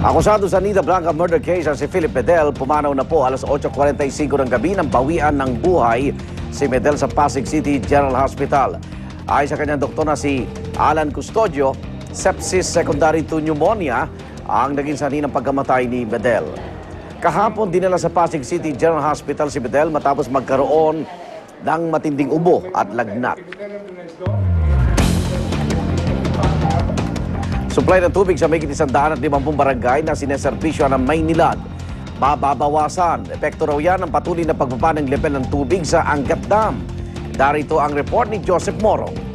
Akusado sa Nida Blanca murder case ang si Philip Medel, pumanaw na po alas 8:45 ng gabi ng bawian ng buhay si Medel sa Pasig City General Hospital. Ayon sa kanyang doktor na si Alan Custodio, sepsis secondary to pneumonia ang naging sanhi ng pagkamatay ni Medel. Kahapon dinala sa Pasig City General Hospital si Medel matapos magkaroon ng matinding ubo at lagnat. Supply ng tubig sa mahigit 150 barangay na sineserbisyo ng Maynilad. Mababawasan. Epekto raw yan ang patuloy na pagbaba ng level ng tubig sa Angat Dam. Darito ang report ni Joseph Morong.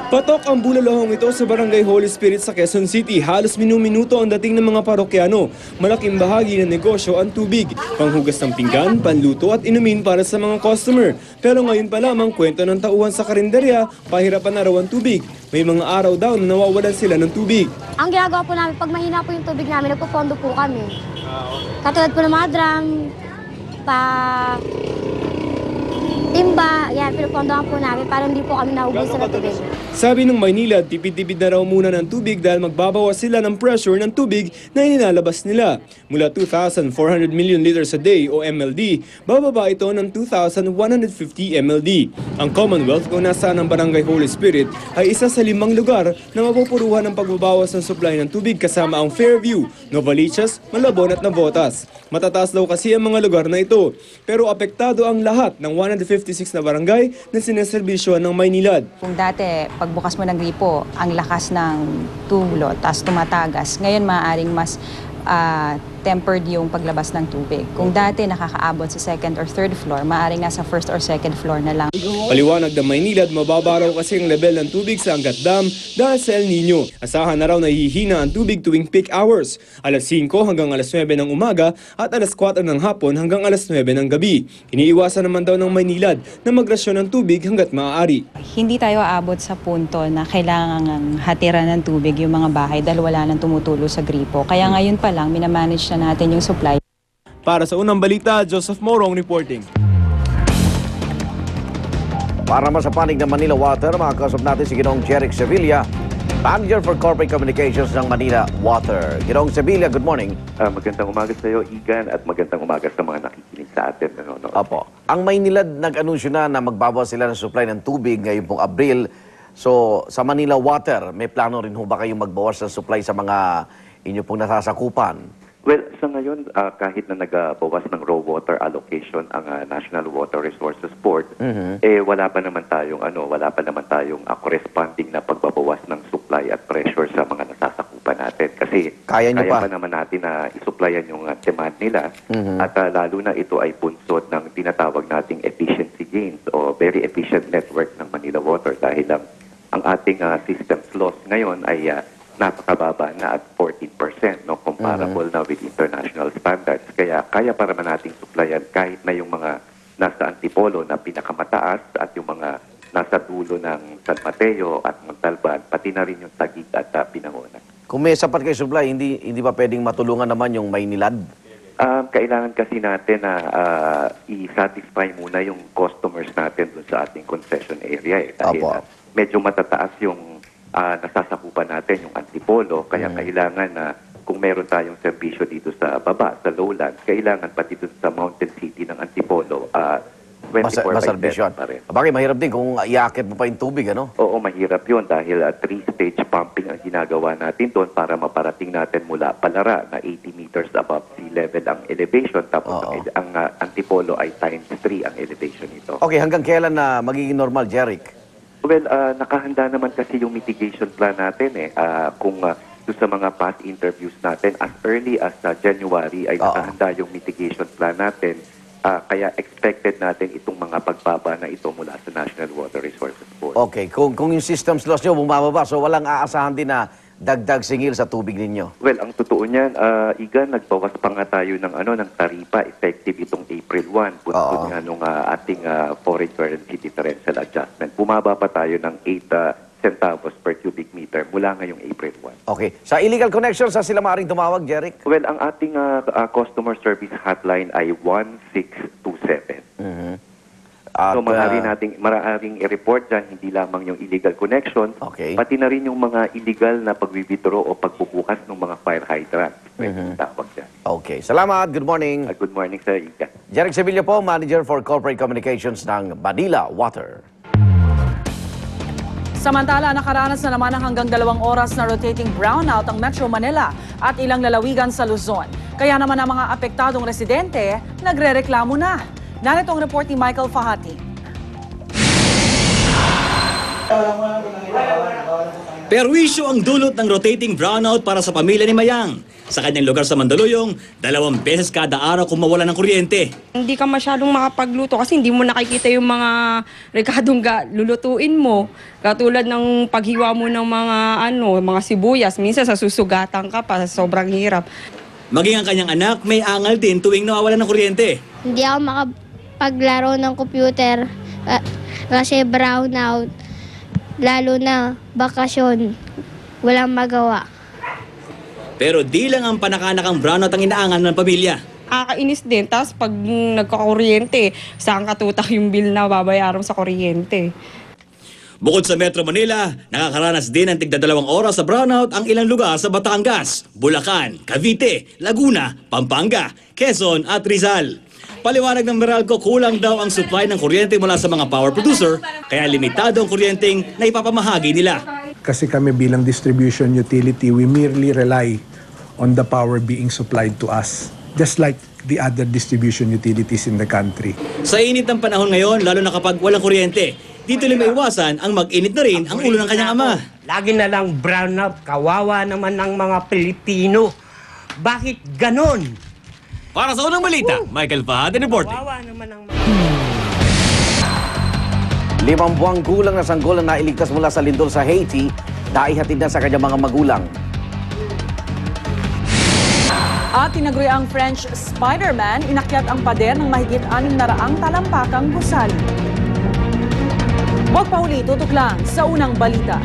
Patok ang bulalohong ito sa Barangay Holy Spirit sa Quezon City. Halos minuto ang dating ng mga parokyano. Malaking bahagi ng negosyo ang tubig. Panghugas ng pinggan, panluto at inumin para sa mga customer. Pero ngayon pa lamang kwento ng tauhan sa karinderya, pahirapan na raw ang tubig. May mga araw daw na nawawalan sila ng tubig. Ang ginagawa po namin, pag mahina po yung tubig namin, nagpo-pondo po kami. Katulad po ng mga drum, timba, yan, pinupondohan po namin para hindi po kami naubusan ng tubig. Sabi ng Maynila, tipid-tipid na raw muna ng tubig dahil magbabawas sila ng pressure ng tubig na inilalabas nila. Mula 2,400 million liters a day o MLD, bababa ito ng 2,150 MLD. Ang Commonwealth kung nasaan ang Barangay Holy Spirit ay isa sa 5 lugar na mapupuruhan ng pagbabawas ng supply ng tubig kasama ang Fairview, Novaliches, Malabon at Navotas. Matataas daw kasi ang mga lugar na ito. Pero apektado ang lahat ng 156 na barangay na sineserbisyohan ng Maynilad. Kung dati, pagbukas mo ng gripo, ang lakas ng tulo, tapos tumatagas. Ngayon, maaaring mas tempered yung paglabas ng tubig. Kung dati nakakaabot sa second or third floor, maaaring nasa first or second floor na lang. Paliwanag ng Maynilad, mababa raw kasi ang level ng tubig sa Angat Dam dahil sa El Nino. Asahan na raw na hihina ang tubig tuwing peak hours, alas 5 hanggang alas 9 ng umaga at alas 4 ng hapon hanggang alas 9 ng gabi. Iniiwasan naman daw ng Maynilad na magrasyon ng tubig hanggat maaari. Hindi tayo aabot sa punto na kailangan hatiran ng tubig yung mga bahay dahil wala nang tumutulo sa gripo. Kaya ngayon pa lang, minamanage na natin yung supply. Para sa unang balita, Joseph Morong reporting. Para sa panig ng Manila Water, makakausap natin si Ginoong Jeric Sevilla, Manager for Corporate Communications ng Manila Water. Ginoong Sevilla, good morning. Magandang umaga sa iyo, Igan, at magandang umaga sa mga nakikinig sa atin. Opo. Ang Maynilad nag-anunsyo na magbabawas sila ng supply ng tubig ngayong pong Abril. So, sa Manila Water, may plano rin ho ba kayong magbawas ng supply sa mga inyo pong nasasakupan? Well, sa ngayon, kahit na nagbawas ng raw water allocation ang National Water Resources Board, wala pa naman tayong corresponding na pagbabawas ng supply at pressure sa mga nasasakupan natin. Kasi kaya pa naman natin na isupplyan yung demand nila at lalo na ito ay bunsod ng tinatawag nating efficiency gains o very efficient network ng Manila Water dahil ang ating systems loss ngayon ay napakababa na at 14%, no, comparable na with international standards. Kaya kaya para man nating supplyan kahit na yung mga nasa Antipolo na pinakamataas at yung mga nasa dulo ng San Mateo at Montalban, pati na rin yung Taguig at Pinangonan. Kung may sapat kayo supply, hindi ba pwedeng matulungan naman yung Maynilad? Kailangan kasi natin na i-satisfy muna yung customers natin dun sa ating concession area. Dahil medyo matataas yung nasasakupan natin yung Antipolo, kaya kailangan na kung meron tayong serbisyo dito sa baba, sa lowlands, kailangan pati dun sa mountain city ng Antipolo, 24/7 pa rin. Bakit mahirap din kung iakit mo pa yung tubig, ano? Oo, mahirap yun dahil 3-stage pumping ang ginagawa natin doon para maparating natin mula Palara na 80 meters above sea level ang elevation, tapos ang Antipolo ay times 3 ang elevation nito. Okay, hanggang kailan na magiging normal, Jeric? Well, nakahanda naman kasi yung mitigation plan natin kung doon sa mga past interviews natin, as early as January ay nakahanda yung mitigation plan natin. Kaya expected natin itong mga pagbaba na ito mula sa National Water Resources Board. Okay, kung yung systems loss nyo bumababa, so walang aasahan din na dagdag singil sa tubig ninyo? Well, ang totoo niyan, Igan, nagbawas pa nga tayo ng taripa effective itong April 1. Buntod nga nung ating foreign currency differential adjustment. Bumaba pa tayo ng 8 centavos per cubic meter mula ngayong April 1. Okay. Sa illegal connection, sa sila maaaring tumawag, Jeric? Well, ang ating customer service hotline ay 1627. At, So maaaring i-report dyan hindi lamang yung illegal connection, Okay. pati na rin yung mga illegal na pagbibitro o pagbubukas ng mga fire hydrants. Pwede tawag dyan. Okay. Salamat. Good morning. Good morning, Sir Ika. Jeric Sevilla po, Manager for Corporate Communications ng Manila Water. Samantala, nakaranas na naman ng hanggang 2 oras na rotating brownout ang Metro Manila at ilang lalawigan sa Luzon. Kaya naman ang mga apektadong residente nagrereklamo na. Narito ang report ni Michael Fahati. Perwisyo ang dulot ng rotating brownout para sa pamilya ni Mayang. Sa kanyang lugar sa Mandaluyong, 2 beses kada araw kung mawala ng kuryente. Hindi ka masyadong makapagluto kasi hindi mo nakikita yung mga rekadong lulutuin mo. Katulad ng paghiwa mo ng mga sibuyas. Minsan sa susugatan ka pa, sobrang hirap. Maging ang kanyang anak may angal din tuwing nawawalan ng kuryente. Hindi ako makapaglaro ng computer kasi brownout. Lalo na bakasyon. Walang magawa. Pero di lang ang panakanakang brownout ang inaangal ng pamilya. Nakakainis din. Tapos pag nagkakuryente, saan katutak yung bill na babayaran sa kuryente? Bukod sa Metro Manila, nakakaranas din ng tigda 2 oras sa brownout ang ilang lugar sa Batangas, Bulacan, Cavite, Laguna, Pampanga, Quezon at Rizal. Paliwanag ng Meralco, kulang daw ang supply ng kuryente mula sa mga power producer, kaya limitado ang kuryenteng na ipapamahagi nila. Kasi kami bilang distribution utility, we merely rely on the power being supplied to us, just like the other distribution utilities in the country. Sa init ng panahon ngayon, lalo na kapag walang kuryente, dito rin maiwasan ang mag-init na rin ang ulo ng kanyang ama. Lagi na lang brownout, kawawa naman ng mga Pilipino. Bakit ganon? Para sa unang balita, Michael Fahad, reporting. Kawawa naman ng 5 buwang gulang na sanggol na nailigtas mula sa lindol sa Haiti, naihatid na sa kanyang mga magulang. At tinaguri ang French Spider-Man, inakyat ang pader ng mahigit 600 talampakang gusali. Huwag pa uli, tutok lang sa unang balita.